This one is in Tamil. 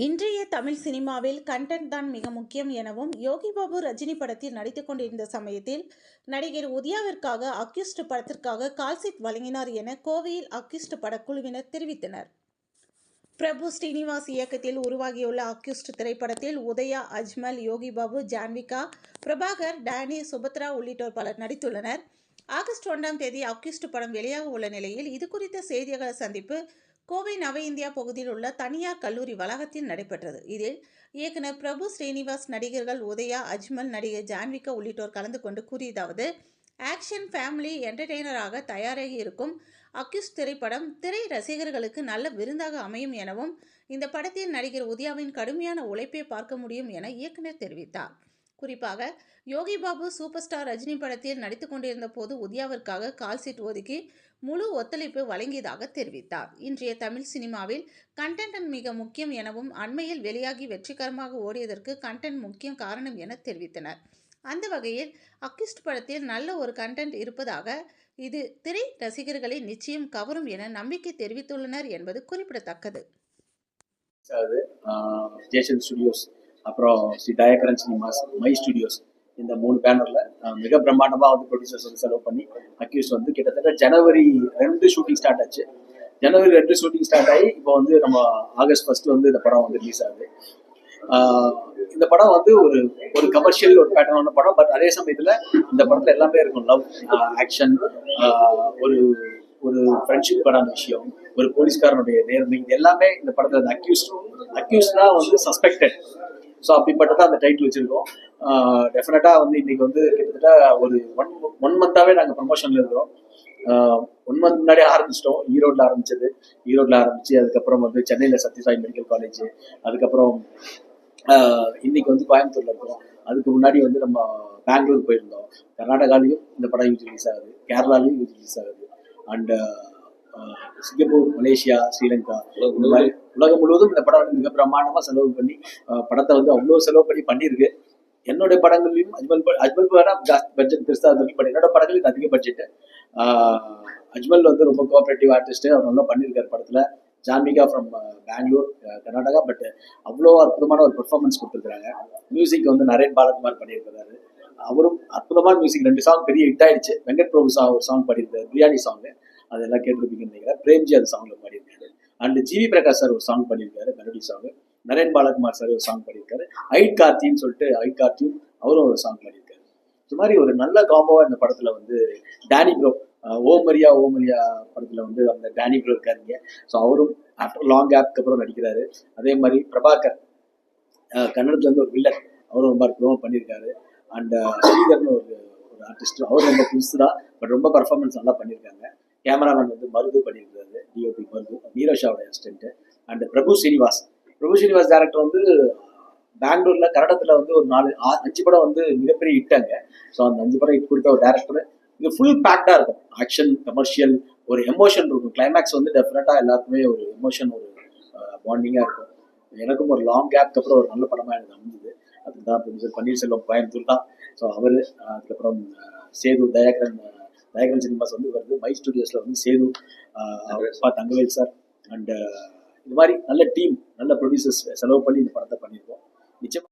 இன்றைய தமிழ் சினிமாவில் கண்டென்ட் தான் மிக முக்கியம் எனவும் யோகி பாபு ரஜினி படத்தில் நடித்துக் கொண்டிருந்த சமயத்தில் நடிகர் உதயாவிற்காக அக்யூஸ்ட் படத்திற்காக கால்ஷீட் வழங்கினார் என கோவையில் அக்யூஸ்ட் படக்குழுவினர் தெரிவித்தனர். பிரபு ஸ்ரீனிவாஸ் இயக்கத்தில் உருவாகியுள்ள அக்யூஸ்ட் திரைப்படத்தில் உதயா, அஜ்மல், யோகி பாபு, ஜான்விகா, பிரபாகர், டேனி, சுபத்ரா உள்ளிட்டோர் பலர் நடித்துள்ளனர். ஆகஸ்ட் 1ஆம் தேதி அக்யூஸ்ட் படம் வெளியாக உள்ள நிலையில் இது குறித்த செய்தியாளர் சந்திப்பு கோவை நவ இந்தியா பகுதியில் உள்ள தனியார் கல்லூரி வளாகத்தில் நடைபெற்றது. இதில் இயக்குனர் பிரபு ஸ்ரீனிவாஸ், நடிகர்கள் உதயா, அஜ்மல், நடிகர் ஜான்விகா உள்ளிட்டோர் கலந்து கொண்டு கூறியதாவது: ஆக்ஷன் ஃபேமிலி என்டர்டெய்னராக தயாராகி இருக்கும் அக்யூஸ்ட் திரைப்படம் திரை ரசிகர்களுக்கு நல்ல விருந்தாக அமையும் எனவும் இந்த படத்தில் நடிகர் உதயாவின் கடுமையான உழைப்பை பார்க்க முடியும் என இயக்குனர் தெரிவித்தார். குறிப்பாக யோகி பாபு சூப்பர் ஸ்டார் ரஜினி படத்தில் நடித்துக் கொண்டிருந்த போது உதயாவிற்காக கால்ஷீட் ஒதுக்கி முழு ஒத்துழைப்பு வழங்கியதாக தெரிவித்தார். இன்றைய தமிழ் சினிமாவில் கண்டென்ட் மிக முக்கியம் எனவும் அண்மையில் வெளியாகி வெற்றிகரமாக ஓடியதற்கு கண்டென்ட் முக்கிய காரணம் என தெரிவித்தனர். அந்த வகையில் அக்யூஸ்ட் படத்தில் நல்ல ஒரு கண்டென்ட் இருப்பதாக, இது திரை ரசிகர்களை நிச்சயம் கவரும் என நம்பிக்கை தெரிவித்துள்ளனர் என்பது குறிப்பிடத்தக்கது. அப்புறம் Sri Thayagaran cinemas, my studios, இந்த 3 பேனர்ல மிக பிரம்மாண்டமாக வந்து ப்ரொடியூசர்ஸ் வந்து செலவு பண்ணி அக்யூஸ்ட் வந்து கிட்டத்தட்ட ஜனவரி 2 ஷூட்டிங் ஸ்டார்ட் ஆச்சு. ஜனவரி 2 ஷூட்டிங் ஸ்டார்ட் ஆகி இப்போ வந்து நம்ம ஆகஸ்ட் 1 வந்து இந்த படம் வந்து ரிலீஸ் ஆகுது. இந்த படம் வந்து ஒரு கமர்ஷியல் ஒரு பேட்டர்னான படம். பட் அதே சமயத்தில் இந்த படத்தில் எல்லாமே இருக்கும். லவ், ஆக்ஷன், ஒரு ஒரு ஃப்ரெண்ட்ஷிப் படான விஷயம், ஒரு போலீஸ்காரனுடைய நேர்மை, இது எல்லாமே இந்த படத்தில் அக்யூஸ்ட்னா வந்து சஸ்பெக்டட். ஸோ அப்படிப்பட்டதான் அந்த டைட்டில் வச்சிருக்கோம். டெஃபினட்டாக வந்து இன்னைக்கு வந்து கிட்டத்தட்ட ஒரு ஒன் மந்தாவே நாங்கள் ப்ரமோஷன்ல இருக்கிறோம். 1 மந்த் முன்னாடியே ஆரம்பிச்சிட்டோம். ஈரோட்டில் ஆரம்பிச்சு அதுக்கப்புறம் வந்து சென்னையில் சத்யசாய் மெடிக்கல் காலேஜ், அதுக்கப்புறம் இன்னைக்கு வந்து கோயம்புத்தூர்ல இருக்கோம். அதுக்கு முன்னாடி வந்து நம்ம பெங்களூர் போயிருந்தோம். கர்நாடகாலையும் இந்த படம் யூஸ் ரிலீஸ் ஆகுது, கேரளாலையும் யூஸ் ரிலீஸ் ஆகுது, அண்ட் சிங்கப்பூர், மலேசியா, ஸ்ரீலங்கா, இந்த மாதிரி உலகம் முழுவதும் இந்த படம் வந்து மிக பிரமாண்டமா செலவு பண்ணி படத்தை வந்து அவ்வளோ செலவு பண்ணியிருக்கு. என்னுடைய படங்கள்லையும் அஜ்மல் வேணா பட்ஜெட் பெருசா இருக்கு. பட் என்னோட படங்களுக்கு அதிக பட்ஜெட். அஜ்மல் வந்து ரொம்ப கோஆபரேட்டிவ் ஆர்டிஸ்ட், அவர் நல்லா பண்ணியிருக்காரு படத்துல. ஜான்விகா ஃப்ரம் பெங்களூர், கர்நாடகா. பட் அவ்வளோ அற்புதமான ஒரு பெர்ஃபார்மன்ஸ் கொடுத்துருக்காங்க. மியூசிக் வந்து நரேன் பாலகுமார் பண்ணியிருக்கிறாரு. அவரும் அற்புதமான மியூசிக். 2 சாங் பெரிய ஹிட் ஆயிடுச்சு. வெங்கட் பிரபு ஒரு சாங் பாடியிருக்காரு, பிரியாணி சாங், அதெல்லாம் கேட்டிருப்பீங்கன்னு நினைக்கிறேன். பிரேம்ஜி அந்த சாங்ல பாடியிருக்காரு. அண்ட் ஜிவி பிரகாஷ் சார் ஒரு சாங் பண்ணியிருக்காரு, melody song. Naren Balakumar sir ஒரு சாங் பண்ணியிருக்காரு. ஐட் கார்த்தின்னு சொல்லிட்டு கார்த்தியும் அவரும் ஒரு சாங் பண்ணியிருக்காரு. இது மாதிரி ஒரு நல்ல காம்போவா இந்த படத்துல வந்து டேனி ப்ரோ, ஓமரியா படத்துல வந்து அந்த டேனி ப்ரோ இருக்காருங்க. ஸோ அவரும் ஆஃப்டர் லாங் கேப்க்கு அப்புறம் நடிக்கிறாரு. அதே மாதிரி பிரபாகர், கன்னடத்துல இருந்து ஒரு வில்லன், அவரும் ரொம்ப அற்புதமாக பண்ணியிருக்காரு. அண்ட் ஸ்ரீதர்னு ஒரு ஆர்டிஸ்ட், அவரும் ரொம்ப புதுசு தான், பட் ரொம்ப பர்ஃபார்மன்ஸ் நல்லா பண்ணியிருக்காங்க. கேமராமேன் வந்து மருது பண்ணியிருக்காரு, டிஓபி மருது, நீரோஷாவோட assistant. And Prabhu Srinivas director வந்து பெங்களூர்ல கன்னடத்துல வந்து ஒரு 4-5 படம் வந்து மிகப்பெரிய ஹிட்டாங்க. ஸோ அந்த 5 படம் ஹிட் கொடுத்த ஒரு டேரக்டர். இது ஃபுல் பேக்டா இருக்கும். ஆக்ஷன், கமர்ஷியல், ஒரு எமோஷன் இருக்கும். கிளைமேக்ஸ் வந்து டெஃபினட்டா எல்லாருக்குமே ஒரு எமோஷன், ஒரு பாண்டிங்கா இருக்கும். எனக்கும் ஒரு லாங் கேப்க்கு அப்புறம் ஒரு நல்ல படமா எனக்கு அமைஞ்சது. அதுதான் ப்ரொடியூசர் பன்னீர்செல்வம், கோயம்புத்தூர் தான். ஸோ அவரு, அதுக்கப்புறம் சேது, தயாகரன் சினிமாஸ் வந்து வருது. மை ஸ்டுடியோஸ்ல வந்து சேது, தங்கவேல் சார், அண்ட் இது மாதிரி நல்ல டீம், நல்ல ப்ரொடியூசர்ஸ் செலவு பண்ணி இந்த படத்தை பண்ணியிருக்கோம். நிச்சயமா